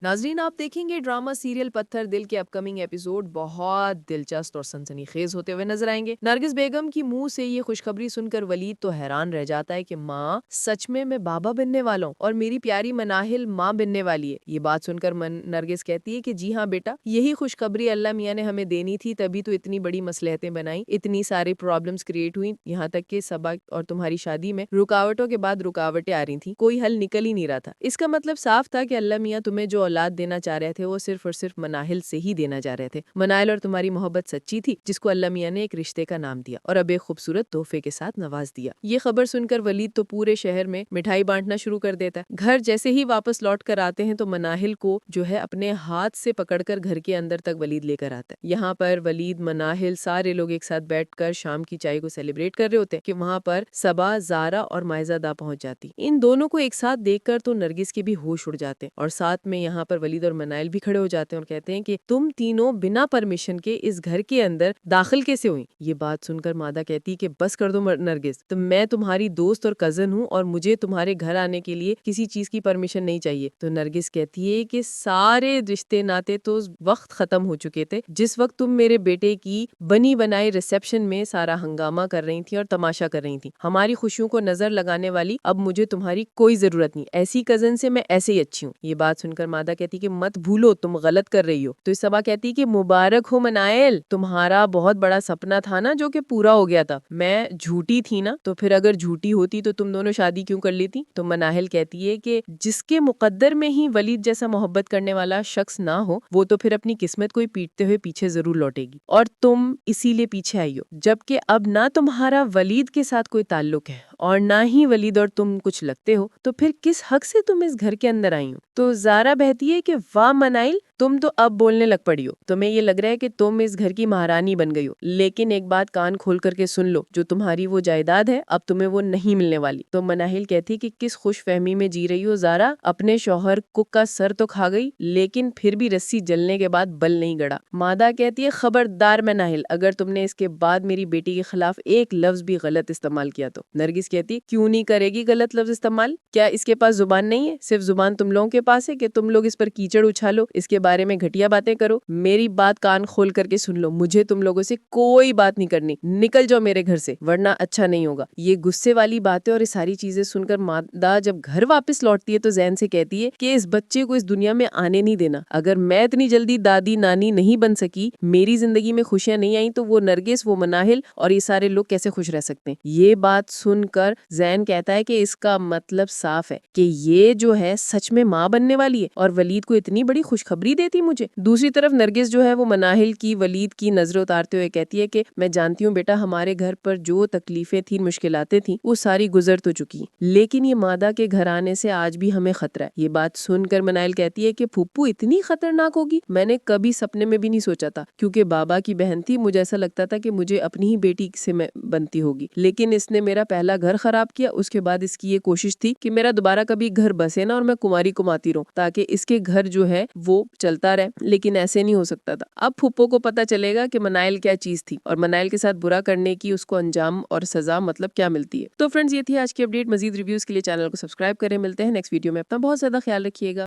ناظرین آپ دیکھیں گے ڈرامہ سیریل پتھر دل کے اپ کمنگ ایپیسوڈ بہت دلچسپ اور سنسنی خیز ہوتے ہوئے نظر آئیں گے۔ نرگس بیگم کی منہ سے یہ خوشخبری سن کر ولید تو حیران رہ جاتا ہے کہ ماں سچ میں بابا بننے والا ہوں اور میری پیاری مناہل ماں بننے والی ہے۔ یہ بات سن کر نرگس کہتی ہے کہ جی ہاں بیٹا، یہی خوشخبری اللہ میاں نے ہمیں دینی تھی، تبھی تو اتنی بڑی مصلحتیں بنائیں، اتنی ساری پرابلمز کریٹ ہوئی، یہاں تک کہ صبا اور تمہاری شادی میں رکاوٹوں کے بعد رکاوٹیں آ رہی تھیں، کوئی حل نکل ہی نہیں رہا تھا۔ اس کا مطلب صاف تھا کہ اللہ میاں تمہیں جو اولاد دینا چاہ رہے تھے وہ صرف اور صرف مناہل سے ہی دینا چاہ رہے تھے۔ مناہل اور تمہاری محبت سچی تھی، جس کو اللہ میاں نے ایک رشتے کا نام دیا اور اب ایک خوبصورت تحفے کے ساتھ نواز دیا۔ یہ خبر سن کر ولید تو پورے شہر میں مٹھائی بانٹنا شروع کر دیتا ہے۔ گھر جیسے ہی واپس لوٹ کر آتے ہیں تو مناہل کو جو ہے اپنے ہاتھ سے پکڑ کر گھر کے اندر تک ولید لے کر آتا ہے۔ یہاں پر ولید، مناہل، سارے لوگ ایک ساتھ بیٹھ کر شام کی چائے کو سیلیبریٹ کر رہے ہوتے ہیں کہ وہاں پر صبا، زارا اور مائزہ دا پہنچ جاتی۔ ان دونوں کو ایک ساتھ دیکھ کر تو نرگس کے بھی ہوش اڑ جاتے ہیں اور ساتھ میں یہاں پر ولید اور مناہل بھی کھڑے ہو جاتے ہیں اور کہتے ہیں کہ تم تینوں بنا پرمیشن کے اس گھر کے اندر داخل کیسے ہوئی؟ یہ بات سن کر مادہ کہتی کہ بس کر دو نرگس، تو میں تمہاری دوست اور کزن ہوں اور مجھے تمہارے گھر آنے کے لیے کسی چیز کی پرمیشن نہیں چاہیے۔ تو نرگس کہتی ہے کہ سارے رشتے ناتے تو وقت ختم ہو چکے تھے جس وقت تم میرے بیٹے کی بنی بنائی ریسپشن میں سارا ہنگامہ کر رہی تھی اور تماشا کر رہی تھی۔ ہماری خوشیوں کو نظر لگانے والی اب مجھے تمہاری کوئی ضرورت نہیں، ایسی کزن سے میں ایسے ہی اچھی ہوں۔ یہ بات سن کر مادہ کہتی کہ مت بھولو تم غلط کر رہی ہو۔ تو صبا کہتی کہ مبارک ہو منائل، تمہارا بہت بڑا سپنا تھا نا جو کہ پورا ہو گیا تھا۔ میں جھوٹی تھی نا، تو پھر اگر جھوٹی ہوتی تو تم دونوں شادی کیوں کر لیتی؟ تو مناہل کہتی ہے کہ جس کے مقدر میں ہی ولید جیسا محبت کرنے والا شخص نہ ہو، وہ تو پھر اپنی قسمت کو ہی پیٹتے ہوئے پیچھے ضرور لوٹے گی، اور تم اسی لیے پیچھے آئی ہو، جبکہ اب نہ تمہارا ولید کے ساتھ کوئی تعلق ہے اور نہ ہی ولید اور تم کچھ لگتے ہو، تو پھر کس حق سے تم اس گھر کے اندر آئی ہو؟ تو زارا بہتی ہے کہ واہ منائل، تم تو اب بولنے لگ پڑی ہو، تمہیں یہ لگ رہا ہے کہ تم اس گھر کی مہارانی بن گئی ہو، لیکن ایک بات کان کھول کر کے سن لو، جو تمہاری وہ جائیداد ہے اب تمہیں وہ نہیں ملنے والی۔ تو مناہل کہتی کہ کس خوش فہمی میں جی رہی ہو زارا، اپنے شوہر کا سر تو کھا گئی لیکن پھر بھی رسی جلنے کے بعد بل نہیں گڑا۔ مادہ کہتی ہے خبردار مناہل، اگر تم نے اس کے بعد میری بیٹی کے خلاف ایک لفظ بھی غلط استعمال کیا تو۔ نرگس کہتی ہے کیوں نہیں کرے گی غلط لفظ استعمال؟ کیا اس کے پاس زبان نہیں ہے؟ صرف زبان تم لوگوں کے پاس ہے کہ تم لوگ اس پر کیچڑ اچھالو، اس کے بارے میں گھٹیا باتیں کرو۔ میری بات کان کھول کر کے سن لو، مجھے تم لوگوں سے کوئی بات نہیں کرنی، نکل جاؤ میرے گھر سے ورنہ اچھا نہیں ہوگا۔ یہ غصے والی باتیں اور یہ ساری چیزیں سن کر مادہ جب گھر واپس لوٹتی ہے تو زین سے کہتی ہے کہ اس بچے کو اس دنیا میں آنے نہیں دینا، اگر میں اتنی جلدی دادی نانی نہیں بن سکی، میری زندگی میں خوشیاں نہیں آئیں، تو وہ نرگس، وہ مناہل اور یہ سارے لوگ کیسے خوش رہ سکتے ہیں؟ یہ بات سن کر زین کہتا ہے کہ اس کا مطلب صاف ہے کہ یہ جو ہے سچ میں ماں بننے والی ہے اور ولید کو اتنی بڑی خوشخبری دیتی مجھے۔ دوسری طرف نرگس جو ہے وہ مناہل کی ولید کی نظر اتارتے ہوئے کہتی ہے کہ میں جانتی ہوں بیٹا، ہمارے گھر پر جو تکلیفیں تھیں، مشکلاتیں تھیں، وہ ساری گزر تو چکی ہیں، لیکن یہ مادہ کے گھر آنے سے آج بھی ہمیں خطرہ ہے۔ یہ بات سن کر مناہل کہتی ہے کہ پھوپھو اتنی خطرناک ہوگی؟ میں نے کبھی سپنے میں بھی نہیں سوچا تھا، کیونکہ بابا کی بہن تھی، مجھے ایسا لگتا تھا کہ مجھے اپنی ہی بیٹی سے میں بنتی ہوگی، لیکن اس نے میرا پہلا گھر خراب کیا، اس کے بعد اس کی یہ کوشش تھی کہ میرا دوبارہ کبھی گھر بسے نا اور میں کماری کماتی رہوں تاکہ اس کے گھر جو ہے وہ چلتا رہے، لیکن ایسے نہیں ہو سکتا تھا۔ اب پھوپھو کو پتہ چلے گا کہ منائل کیا چیز تھی اور منائل کے ساتھ برا کرنے کی اس کو انجام اور سزا مطلب کیا ملتی ہے۔ تو فرینڈز، یہ تھی آج کی اپڈیٹ۔ مزید ریویوز کے لیے چینل کو سبسکرائب کریں۔ ملتے ہیں نیکسٹ ویڈیو میں، اپنا بہت زیادہ خیال رکھیے گا۔